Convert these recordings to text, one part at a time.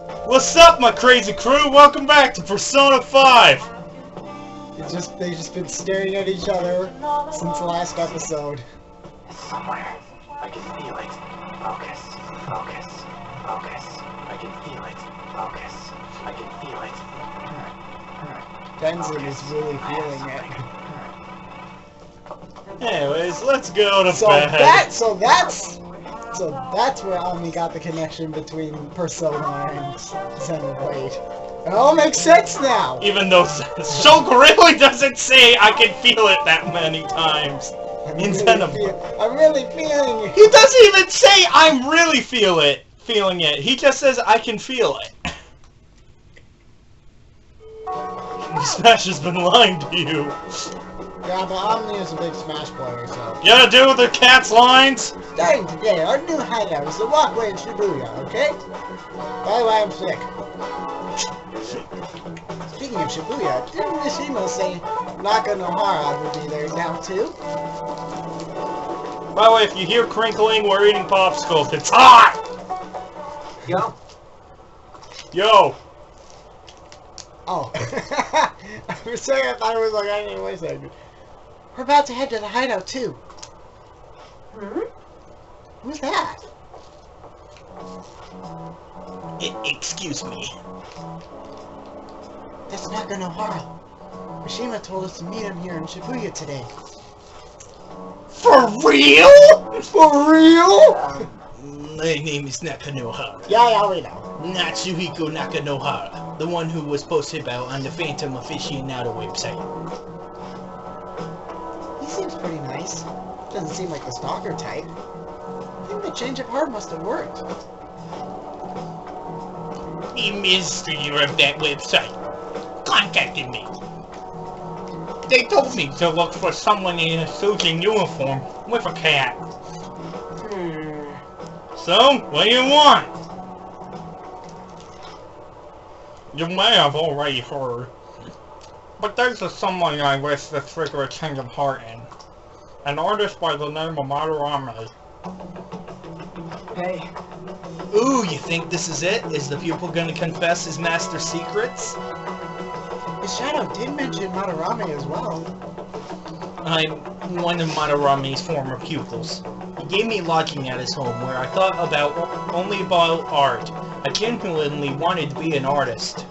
What's up, my crazy crew? Welcome back to Persona 5! They've just been staring at each other since the last episode. It's somewhere. I can feel it. Focus. Focus. Focus. I can feel it. Focus. I can feel it. Tenzin is really feeling it. Anyways, let's go to So bed. that's where Omni got the connection between Persona and Xenoblade. It all makes sense now! Even though Shulk really doesn't say I can feel it that many times. I'm really feeling it. He doesn't even say I'm really feeling it. He just says I can feel it. Smash has been lying to you. Yeah, but Omni is a big Smash player, so... You gotta do with the cat's lines? Starting today, our new hideout is the walkway in Shibuya, okay? By the way, I'm sick. Speaking of Shibuya, didn't Mishima say Nakanohara would be there now too? By the way, if you hear crinkling, we're eating popsicles. It's hot! Yo. Oh. For a second I thought it was like, I didn't wait a second. We're about to head to the hideout too. Hmm? Who's that? Excuse me. That's Nakanohara. Mishima told us to meet him here in Shibuya today. For real? For real? My name is Nakanohara. Yeah, we know. Natsuhiko Nakanohara, the one who was posted about on the Phantom Aficionado website. He seems pretty nice. Doesn't seem like the stalker type. I think the change of heart must have worked. The administrator of that website contacted me. They told me to look for someone in a Sojin uniform with a cat. So, what do you want? You may have already heard, but there's someone I wish to trigger a change of heart in. An artist by the name of Madarame. Hey. Ooh, you think this is it? Is the pupil gonna confess his master secrets? His shadow did mention Madarame as well. I'm one of Madarame's former pupils. He gave me lodging at his home where I thought only about art. I genuinely wanted to be an artist.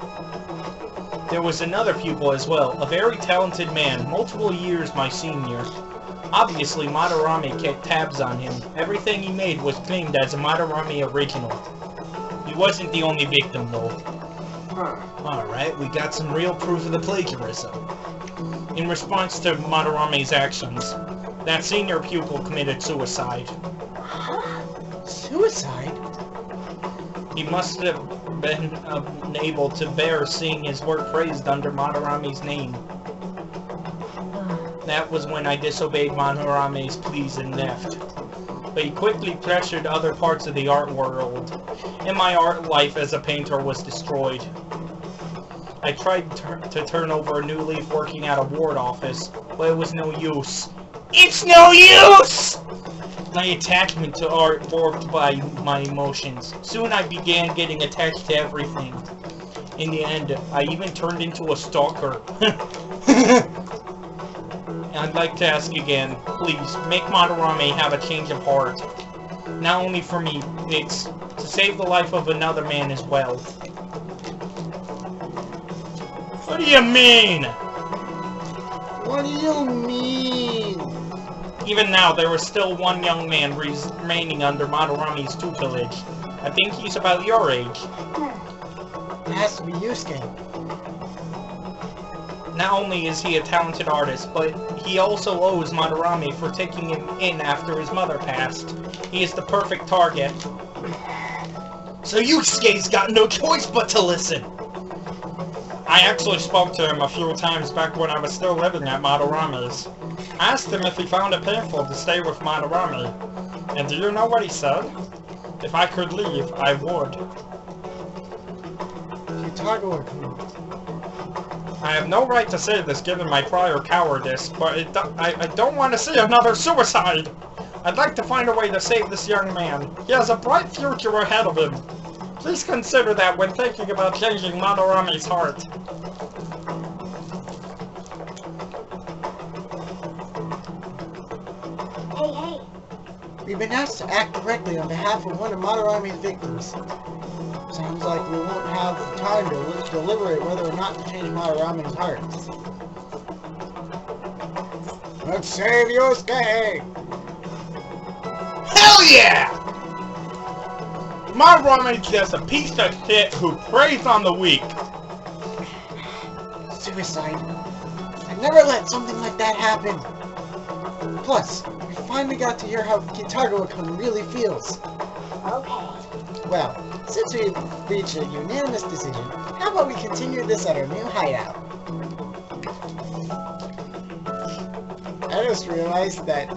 There was another pupil as well, a very talented man, multiple years my senior. Obviously, Madarame kept tabs on him. Everything he made was claimed as a Madarame original. He wasn't the only victim, though. Alright, we got some real proof of the plagiarism. In response to Madarame's actions, that senior pupil committed suicide. Suicide? He must have been unable to bear seeing his work praised under Madarame's name. That was when I disobeyed Madarame's pleas and left. But he quickly pressured other parts of the art world, and my art life as a painter was destroyed. I tried to turn over a new leaf working at a ward office, but it was no use. It's no use! My attachment to art dwarfed by my emotions. Soon I began getting attached to everything. In the end, I even turned into a stalker. I'd like to ask again, please, make Madarame have a change of heart. Not only for me, it's to save the life of another man as well. What do you mean? What do you mean? Even now, there was still one young man remaining under Madarame's tutelage. I think he's about your age. It has to be Yusuke. Not only is he a talented artist, but he also owes Madarame for taking him in after his mother passed. He is the perfect target. So Yusuke's got no choice but to listen! I actually spoke to him a few times back when I was still living at Madarame's. I asked him if he found it painful to stay with Madarame. And do you know what he said? If I could leave, I would. I have no right to say this given my prior cowardice, but I don't want to see another suicide! I'd like to find a way to save this young man. He has a bright future ahead of him. Please consider that when thinking about changing Madarame's heart. Hey. We've been asked to act directly on behalf of one of Madarame's victims. Sounds like we won't have time to deliberate whether or not to change Madarame's heart. Let's save Yosuke! Hell yeah! Madarame's just a piece of shit who preys on the weak. Suicide. I'd never let something like that happen. Plus, we finally got to hear how Kitagawa-kun really feels. Okay. Well, since we've reached a unanimous decision, how about we continue this at our new hideout? I just realized that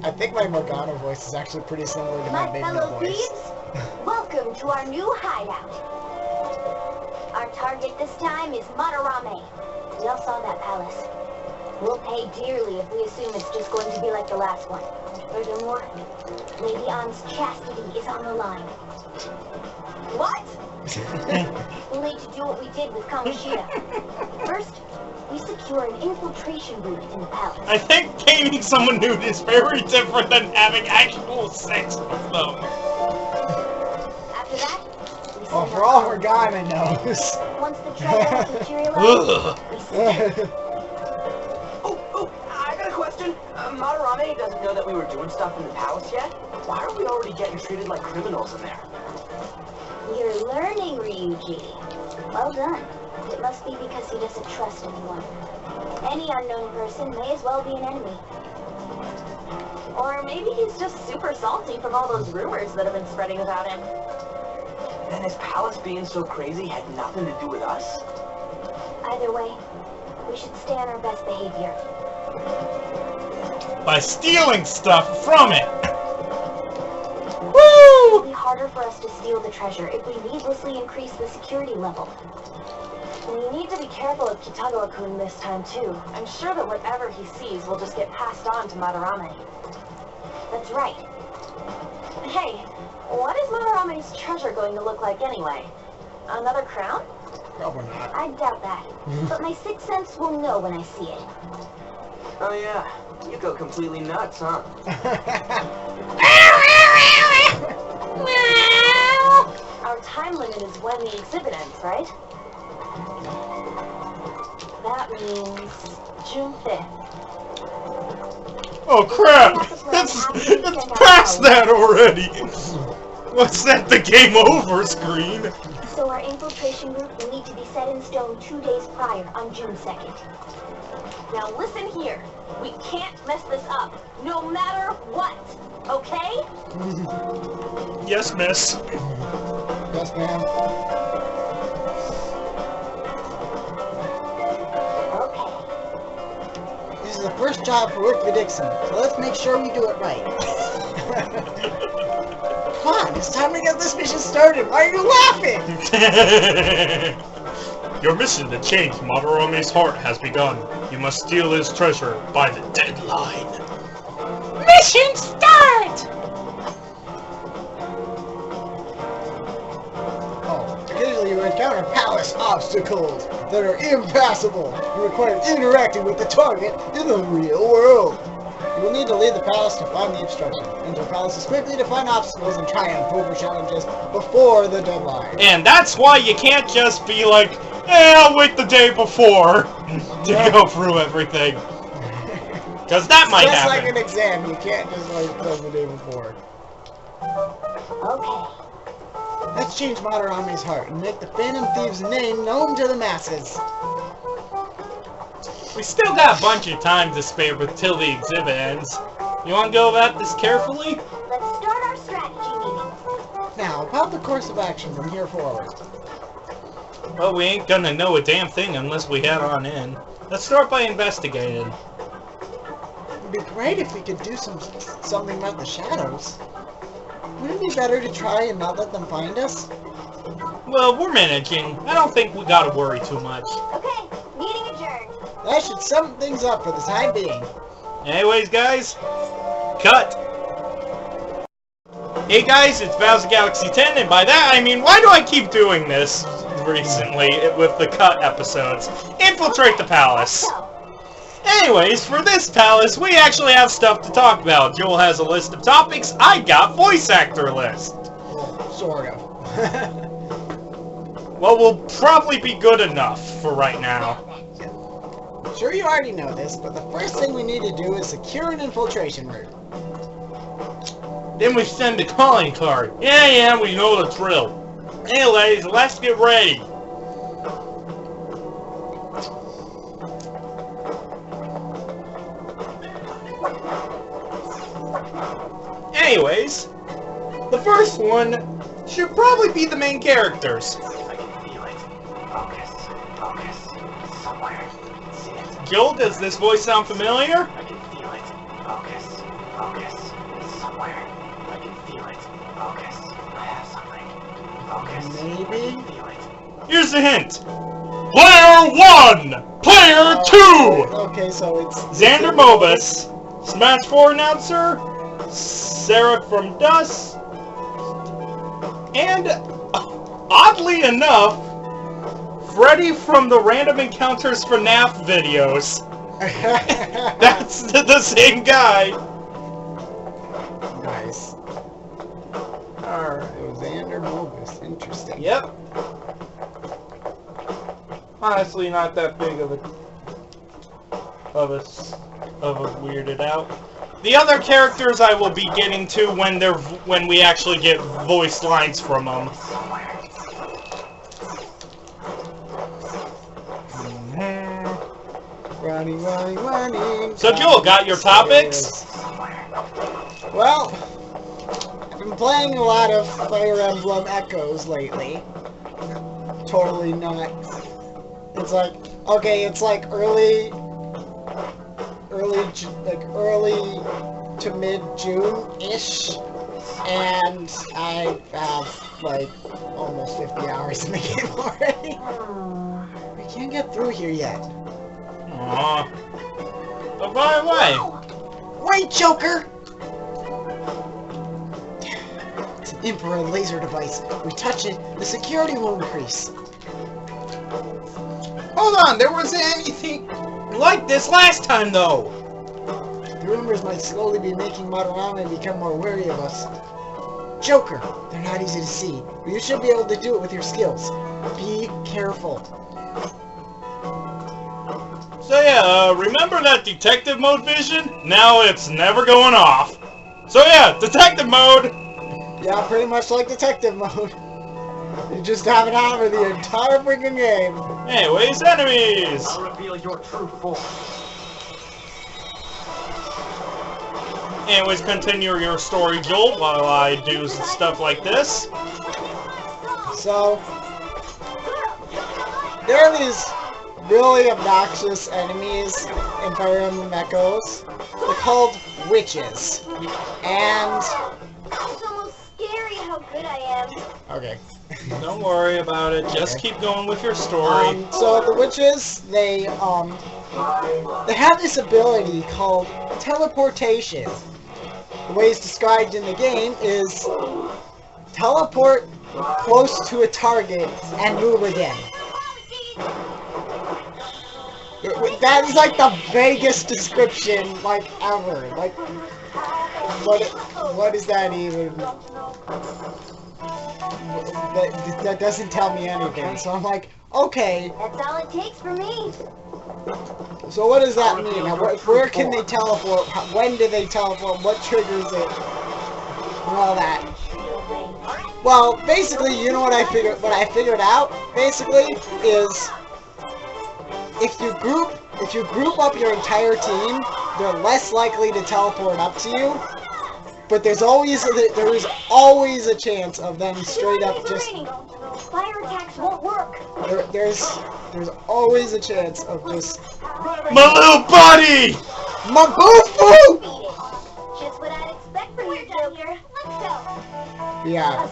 I think my Morgana voice is actually pretty similar to my My baby fellow voice. thieves, welcome to our new hideout. Our target this time is Madarame. We all saw that palace. We'll pay dearly if we assume it's just going to be like the last one. Furthermore, Lady Ann's chastity is on the line. What? We'll need to do what we did with Kamoshida. First, we secure an infiltration route in the palace. I think painting someone nude is very different than having actual sex with them. After that, we Well, send for out all our- Morgana knows. Once the treasure has materialized, Ugh. we send Oh, I got a question. Madarame doesn't know that we were doing stuff in the palace yet. Why are we already getting treated like criminals in there? You're learning, Ryuji. Well done. It must be because he doesn't trust anyone. Any unknown person may as well be an enemy. Or maybe he's just super salty from all those rumors that have been spreading about him. And his palace being so crazy had nothing to do with us? Either way, we should stay on our best behavior. By stealing stuff from it. It'll be harder for us to steal the treasure if we needlessly increase the security level. We need to be careful of Kitagawa-kun this time too. I'm sure that whatever he sees will just get passed on to Madarame. That's right. Hey, what is Madarame's treasure going to look like anyway? Another crown? Probably not. I doubt that. But my sixth sense will know when I see it. Oh yeah, you go completely nuts, huh? Our time limit is when the exhibit ends, right? That means June 5th. Oh crap! It's past that already! What's that, the game over screen? So our infiltration route will need to be set in stone 2 days prior on June 2nd. Now listen here. We can't mess this up, no matter what. Okay? Yes, miss. Yes, ma'am. Okay. This is the first job for Work for Dixon, so let's make sure we do it right. Come on, it's time to get this mission started. Why are you laughing? Your mission to change Madarame's heart has begun. You must steal his treasure by the deadline. Mission start! Oh, occasionally you encounter palace obstacles that are impassable and require interacting with the target in the real world. You will need to leave the palace to find the obstruction. Enter the palaces quickly to find obstacles and triumph over challenges before the deadline. And that's why you can't just be like, I'll wait the day before to go through everything. Because that might Just happen. like an exam, you can't just like go the day before. Okay. Let's change Madarame's heart and make the Phantom Thieves' name known to the masses. We still got a bunch of time to spare until the exhibit ends. You want to go about this carefully? Let's start our strategy meeting. Now, about the course of action from here forward. Well, we ain't gonna know a damn thing unless we head on in. Let's start by investigating. It'd be great if we could do something about the shadows. Wouldn't it be better to try and not let them find us? Well, we're managing. I don't think we gotta worry too much. Okay, meeting adjourned. That should sum things up for the time being. Anyways, guys, cut! Hey guys, it's Bowser Galaxy 10, and by that I mean, why do I keep doing this recently with the cut episodes? Infiltrate the palace. Anyways, for this palace, we actually have stuff to talk about. Joel has a list of topics, I got voice actor list. Well, sort of. Well, we'll probably be good enough for right now. Sure you already know this, but the first thing we need to do is secure an infiltration route. Then we send a calling card. Yeah, we know the drill. Anyways, let's get ready. Anyways, the first one should probably be the main characters. I can feel it. Focus. Focus. Somewhere. See it. Joel, does this voice sound familiar? I can feel it. Focus. Focus. Somewhere. I can feel it. Focus. I have something. Focus. Maybe? I can feel it. Here's the hint. Player 1! Player 2! Okay, so it's... Xander Mobus, Smash 4 announcer, Sarah from Dust, and, oddly enough, Freddy from the Random Encounters FNAF videos. That's the same guy. Nice. Alright, it was Xander Mobus. Interesting. Yep. Honestly, not that big of a weirded out. The other characters I will be getting to when we actually get voice lines from them. Running. So Joel, got your topics? Well, I've been playing a lot of Fire Emblem Echoes lately. Totally not. It's like, okay, it's like early to mid-June-ish, and I have like almost 50 hours in the game already. I can't get through here yet. Aww. But by the way, Wait, Joker! It's an infrared laser device. We touch it, the security will increase. hold on, there wasn't anything like this last time though. The rumors might slowly be making Madarame become more wary of us. Joker, they're not easy to see, but you should be able to do it with your skills. Be careful. So yeah, remember that detective mode vision? Now it's never going off. So yeah, detective mode! Yeah, pretty much like detective mode. You just have it on for the entire freaking game. Anyways, enemies! I'll reveal your true form. Anyways, continue your story, Joel, while I do stuff like this. So, there are these really obnoxious enemies in Fire Emblem Echoes. They're called witches. And... It's almost scary how good I am. okay. Don't worry about it, just keep going with your story. So the witches, they have this ability called teleportation. The way it's described in the game is teleport close to a target and move again. That is like the vaguest description like ever. Like what is that even? That doesn't tell me anything. So I'm like, okay. That's all it takes for me. So what does that mean? Where can they teleport? When do they teleport? What triggers it? And all that. Well, basically, you know what I figured out? Basically, is if you group up your entire team, they're less likely to teleport up to you. But there is always a chance of them straight up just. Fire attacks won't work. There's always a chance of just. My little buddy! My boo-boo! Just what I'd expect from you, Joker. Let's go. Yeah.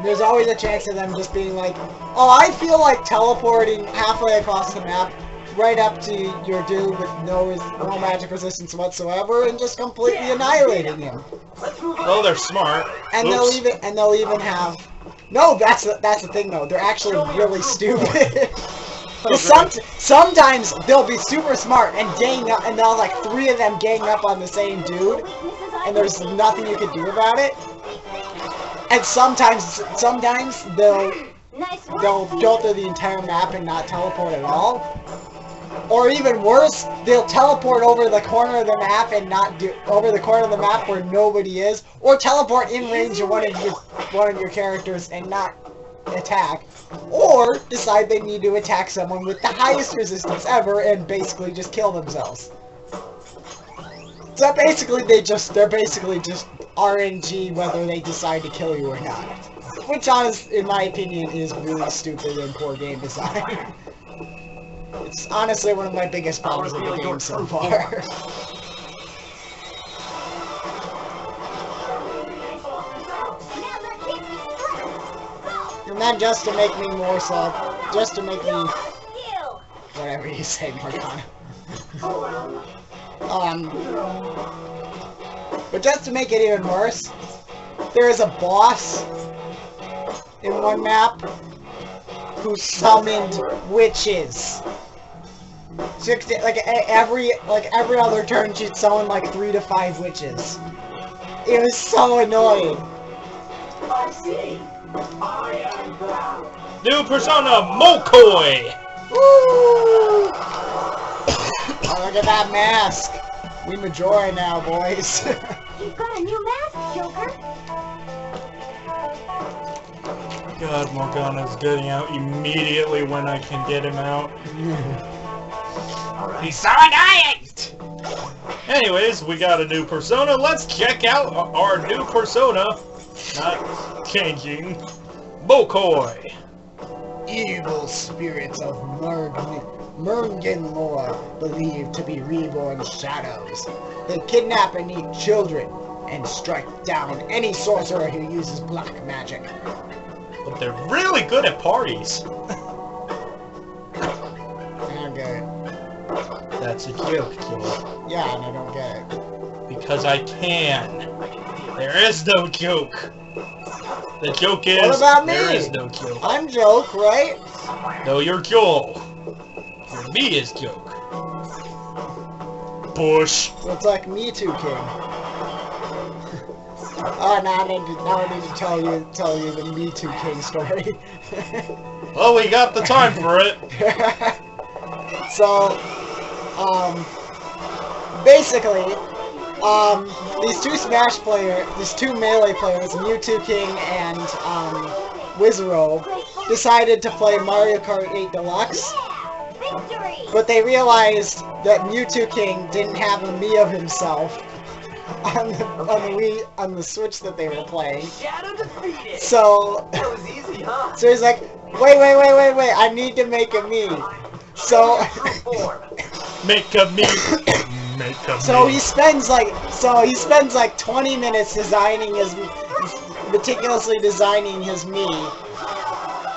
There's always a chance of them just being like, oh, I feel like teleporting halfway across the map right up to your dude with no magic resistance whatsoever and just completely annihilating him. Well, they're smart. And Oops. they'll even have. No, that's the thing though. They're actually really stupid. Sometimes they'll be super smart and gang up, and they'll like 3 of them gang up on the same dude, and there's nothing you can do about it. And sometimes they'll go through the entire map and not teleport at all. Or even worse, they'll teleport over the corner of the map and not do over the corner of the map where nobody is, or teleport in range of one of your characters and not attack, or decide they need to attack someone with the highest resistance ever and basically just kill themselves. So basically they're basically just RNG whether they decide to kill you or not. Which in my opinion is really stupid and poor game design. It's honestly one of my biggest problems with the game so far. And then just to make me more just to make me whatever you say, Morgana. But just to make it even worse, there is a boss in one map who summoned witches. Like every other turn, she'd summon like 3 to 5 witches. It was so annoying. I see. I am proud. New Persona Mokoi! Woo! Oh, look at that mask. We Majora now, boys. You've got a new mask, Joker. God, Morgana's getting out immediately when I can get him out. He's so Anyways, we got a new Persona. Let's check out our new Persona. Not changing. Mokoi. Evil spirits of Murgenlore, believed to be reborn shadows. They kidnap and eat children, and strike down any sorcerer who uses black magic. But they're really good at parties. I don't get it. That's a joke, Joe. Yeah, and I don't get it. Because I can. There is no joke. The joke is, what about me? There is no joke. I'm Joke, right? No, you're Joel. Your me is joke. Bush. So it's like Me Too King. Oh, now I need to tell you the Me Too King story. Well, we got the time for it. So, basically, these two melee players, Mewtwo King and Wizaro, decided to play Mario Kart 8 Deluxe. But they realized that Mewtwo King didn't have a Mii of himself on the Switch that they were playing. So he's like, wait, I need to make a Mii. So make a Mii. Make a Mii. So he spends like 20 minutes meticulously designing his Mii.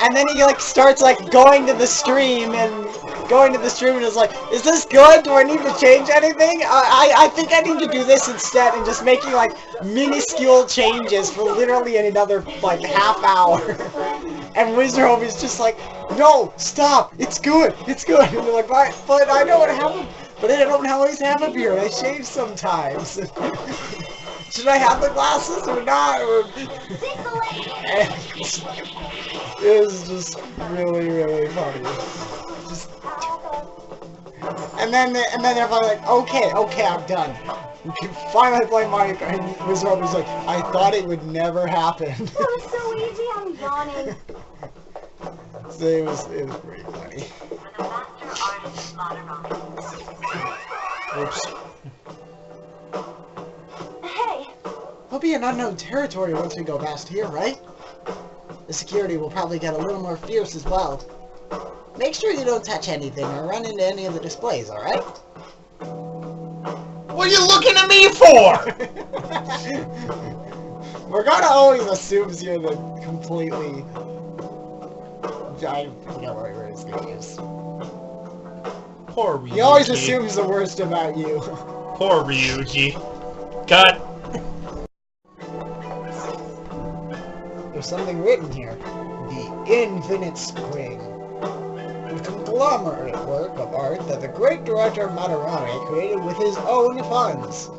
And then he like starts like going to the stream and is like, is this good? Do I need to change anything? I think I need to do this instead, and just making like minuscule changes for literally another like half hour. And Wizard is just like, no, stop, it's good. And they're like, but I don't always have a beard. I shave sometimes. Should I have the glasses or not? It was just really, really funny. And then they're like, okay, I'm done. We can finally play Mario Kart. And Wizard was like, I thought it would never happen. That was so easy, I'm yawning. So it was pretty funny. Oops. Hey! We'll be in unknown territory once we go past here, right? The security will probably get a little more fierce as well. Make sure you don't touch anything or run into any of the displays, alright? What are you looking at me for? Morgana always assumes you're the completely... I forget what word his name is. Poor Ryuji. He always assumes the worst about you. Poor Ryuji. Cut. There's something written here. The Infinite Spring. A conglomerate work of art that the great director Madarame created with his own funds.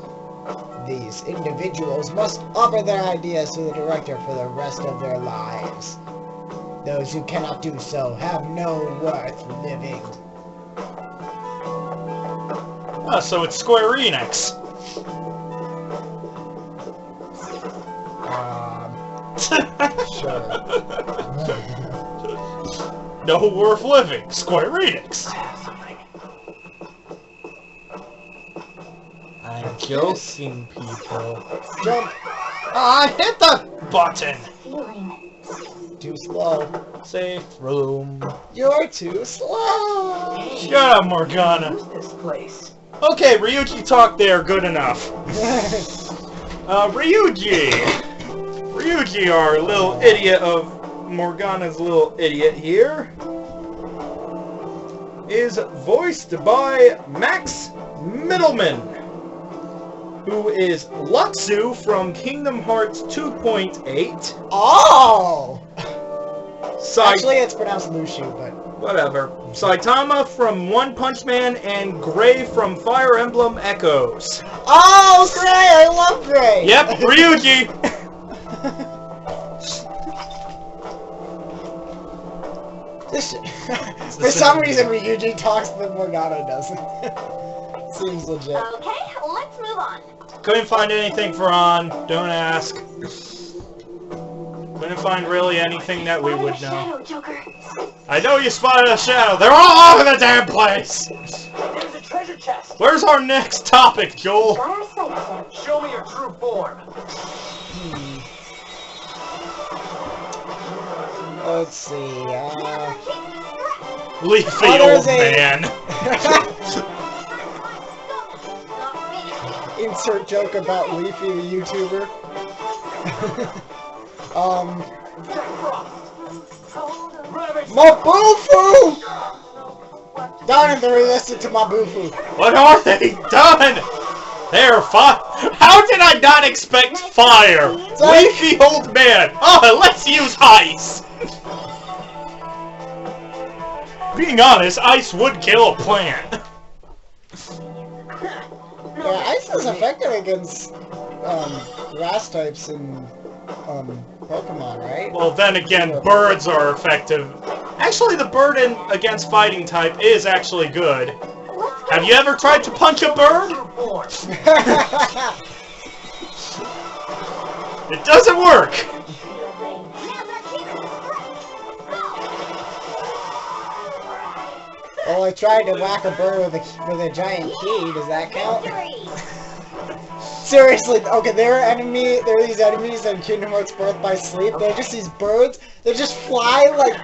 These individuals must offer their ideas to the director for the rest of their lives. Those who cannot do so have no worth living. Oh, so it's Square Enix. Sure. No worth living. Square Enix. I have something. I'm joking, people. Jump! Ah, hit the Button. Feeling. Too slow. Safe room. You're too slow. Shut up, Morgana. Who's this place? Okay, Ryuji talked there. Good enough. Ryuji. Ryuji, our little idiot of Morgana's little idiot here, is voiced by Max Middleman, who is Lutsu from Kingdom Hearts 2.8. Oh! Sai Actually, it's pronounced Mushu, but... whatever. Saitama from One Punch Man and Gray from Fire Emblem Echoes. Oh, Gray! I love Gray! Yep, Ryuji! This for some reason, Ryuji talks, but Morgana doesn't. Seems legit. Okay, let's move on. Couldn't find anything for On. Don't ask. Couldn't find really anything that we would know. Shadow, Joker. I know you spotted a shadow. They're all over the damn place! There's a treasure chest. Where's our next topic, Joel? Got our sights set. Show me your true form. Let's see, Leafy Oh, old there's a- man. insert joke about Leafy, the YouTuber. Mabufu! Darn it, they're listening to Mabufu. What are they done? They're fire. How did I not expect fire? Sorry. Leafy old man. Oh, let's use ice. Being honest, ice would kill a plant. Yeah, ice is effective against grass types in Pokemon, right? Well, then again, birds are effective. Actually, the bird against fighting type is actually good. Have you ever tried to punch a bird? It doesn't work. Well, I tried to whack a bird with a giant key. Does that count? Seriously, okay, there are these enemies in Kingdom Hearts Birth by Sleep. They're just these birds. They just fly like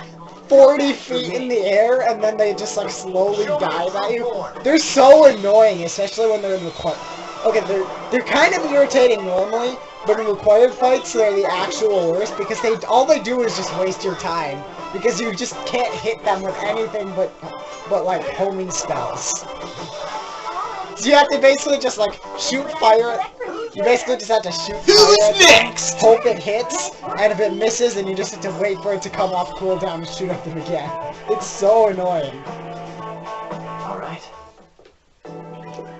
40 feet in the air, and then they just like slowly dive at you. They're so annoying, especially when they're in required. Okay, they're kind of irritating normally, but in required fights, they're the actual worst because all they do is just waste your time because you just can't hit them with anything but like homing spells. So you have to basically just like shoot fire. You basically just have to shoot fire. Who's next? Hope it hits, and if it misses, then you just have to wait for it to come off cooldown and shoot at them again. It's so annoying. Alright.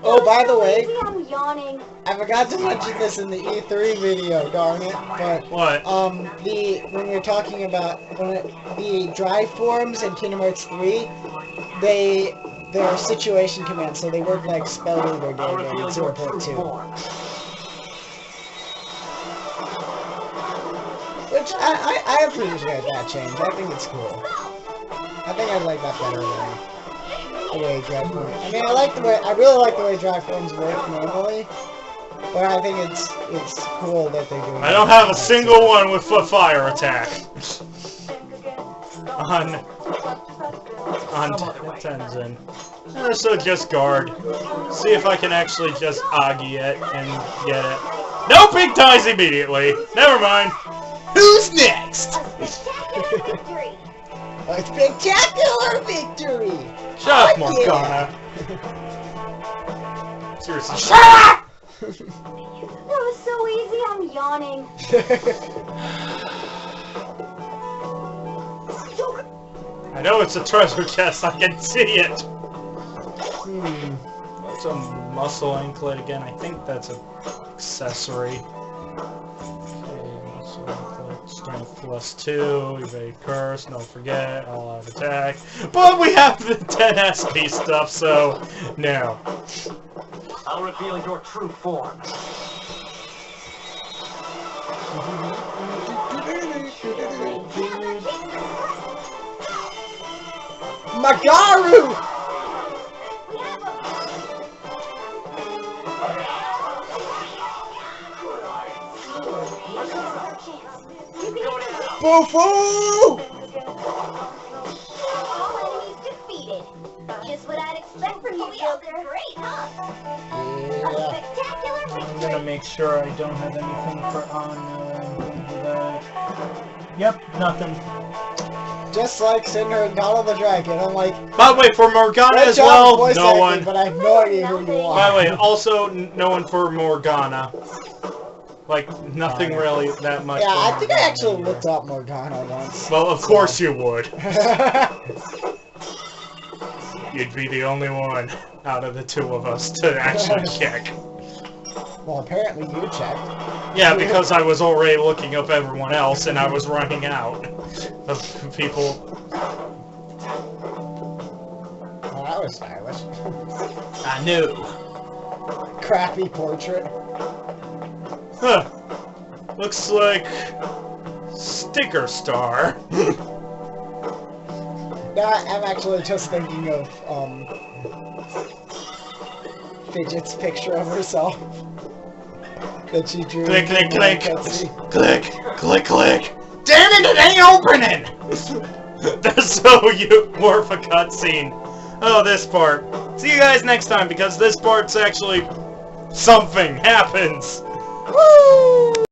Oh, by the way, I'm yawning. I forgot to mention this in the E3 video, darn it, but What? when you're talking about the drive forms in Kingdom Hearts 3, they're situation commands, so they work like spell reader I'll data in reveal your true 0.2. form. Which I appreciate that change. I think it's cool. I think I like that better than the way drive forms. I mean, I really like the way drive forms work normally, but I think it's cool that they're doing. I don't have a single one with foot fire attack. On Tenzin. So just guard. See if I can actually just Agi it and get it. No, Big dies immediately. Never mind. Who's next? Spectacular victory. A spectacular victory! Shut up, Oh, Morgana. Seriously. Shut up! That was so easy, I'm yawning. I know it's a treasure chest, I can see it! That's a muscle anklet again, I think that's an accessory. Okay, muscle anklet, strength +2, evade curse, don't forget, all out attack. But we have the 10 SP stuff, so no. I'll reveal your true form. Magaru! Boo-foo! All enemies defeated. Just what I'd expect from you, Joker. Great, huh? A spectacular I'm victory. gonna make sure I don't have anything for anything for that. Yep, nothing. Just like Cinder and Donald the Dragon, I'm like... By the way, for Morgana Good as job, well, voice no acting, one. But I have no idea who you are. By the way, also no one for Morgana. Like, nothing really that much. Yeah, for I think I Morgana actually either. looked up Morgana once. Well, of course you would. You'd be the only one out of the two of us to actually check. Well, apparently you checked. Yeah, because I was already looking up everyone else and I was running out of people. Well, that was stylish. I knew. Crappy portrait. Huh. Looks like Sticker Star. No, I'm actually just thinking of, Fidget's picture of herself. That she drew. Click, click, in the click. cutscene. Click, click, click. Damn it, it ain't opening! That's so more of a cutscene. Oh, this part. See you guys next time, because this part's actually... something happens. Woo!